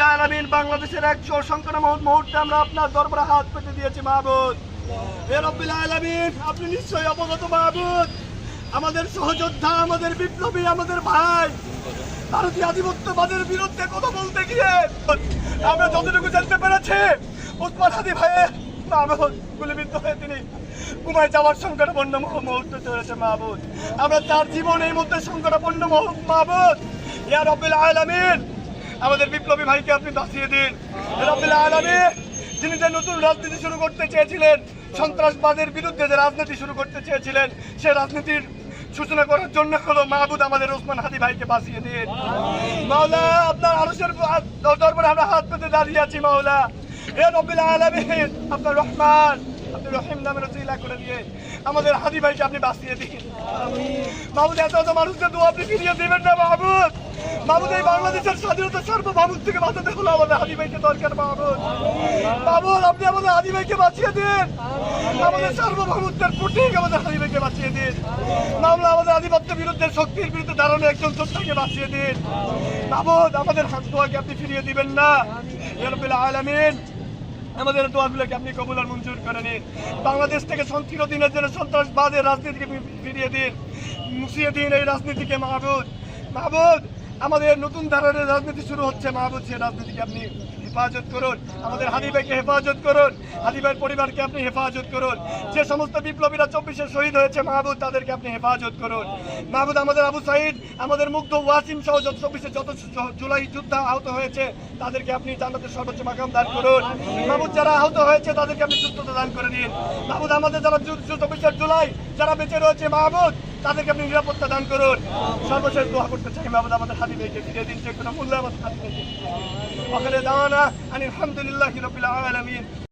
রব্বিল আলামিন বাংলাদেশের এক সংকট মুহূর্তে আমরা আপনার দরবারে হাত পেতে দিয়েছি মাহবুদ। হে রব্বিল আলামিন, আপনি নিশ্চয়ই অবগত মাহবুদ, আমাদের সহযোদ্ধা, আমাদের বিপ্লবী, আমাদের ভাই ভারতীয় আধিপত্যবাদের বিরুদ্ধে কথা বলতে গিয়ে আমরা যতটুকু জানতে পেরেছি, উসমান হাদি ভাইয়ের মাহবুদ গুলিবিদ্ধ হয়ে তিনি ঘুমায় যাওয়ার সংকটাপন্ন মুহূর্তে চলেছে মাহবুদ। আমরা তার জীবনের মধ্যে সংকটাপন্ন মাহবুদ। ইয়া রব্বিল আলামিন, আমাদের বিপ্লবী ভাইকে আপনি বাঁচিয়ে দিন। রব্বিল আলামিন, যিনি যে নতুন রাজনীতি শুরু করতে চেয়েছিলেন, সন্ত্রাসবাদের বিরুদ্ধে যে রাজনীতি শুরু করতে চেয়েছিলেন, সে রাজনীতির সূচনা করার জন্য হলো মাহবুদ আমাদের ওসমান হাদি ভাইকে বাঁচিয়ে দিন। মাওলা, আপনার আরশের দরবারে আমরা হাত পেতে দাঁড়িয়ে আছি মাওলা। হে রব্বিল আলামিন, আপনার রহমান, আপনি রহিম নামের উসিলা করে দিয়ে আমাদের হাদি ভাইকে আপনি বাঁচিয়ে দিন। মাহবুদ, এত মানুষদের দোয়া আপনি ফিরিয়ে দিবেন না মাহবুদ। মাহবুদ, এই বাংলাদেশের স্বাধীনতা সার্বভৌমত্ব থেকে বাঁচাতে হলো আমাদের হাদি ভাইকে দরকার মাহবুদ। মাহবুদ, আপনি আমাদের হাদি ভাইকে বাঁচিয়ে দিন। আমাদের সার্বভৌমত্বের প্রতীক আমাদের হাদি ভাইকে বাঁচিয়ে দিন। মামলা, আমাদের আধিপত্য বিরুদ্ধে শক্তির বিরুদ্ধে দাঁড়ানো একজন যোদ্ধাকে বাঁচিয়ে দিন। মাহবুদ, আমাদের হাত দোয়াকে আপনি ফিরিয়ে দিবেন না। ইয়া রব্বিল আলামিন, আমাদের দোয়াগুলোকে আপনি কবুল আর মঞ্জুর করে নিন। বাংলাদেশ থেকে চিরদিনের জন্য সন্ত্রাসবাদের রাজনীতিকে ফিরিয়ে দিন, মুছিয়ে দিন এই রাজনীতিকে মাহবুদ। মাহবুদ, আমাদের নতুন ধারার রাজনীতি শুরু হচ্ছে মাহবুদ, সেই রাজনীতিকে আপনি হেফাজত করুন। আমাদের হাদি ভাইকে হেফাজত করুন, হাদি ভাইয়ের পরিবারকে আপনি হেফাজত করুন। যে সমস্ত বিপ্লবীরা 24-এ শহীদ হয়েছে মাহবুদ, তাদেরকে আপনি হেফাজত করুন মাহবুদ। আমাদের আবু সাইদ, আমাদের মুগ্ধ, ওয়াসিম সহ 24-এ যত জুলাই যোদ্ধা আহত হয়েছে, তাদেরকে আপনি জান্নাতের সর্বোচ্চ মাকাম দান করুন মাহবুদ। যারা আহত হয়েছে তাদেরকে আপনি সুস্থতা দান করে দিন মাহবুদ। আমাদের যারা 24 জুলাই যারা বেঁচে রয়েছে মাহবুদ, তাদেরকে আপনি নিরাপত্তা দান করুন। সর্বশেষ দোয়া করতে চাই মাহবুদ, আমাদের হাদি ভাইকে ফিরিয়ে দিন, যে কোনো মূল্যে আমাদের হাদি ভাইকে। ওখানে দাওয়ানা আলহামদুলিল্লাহি রাব্বিল আলামিন।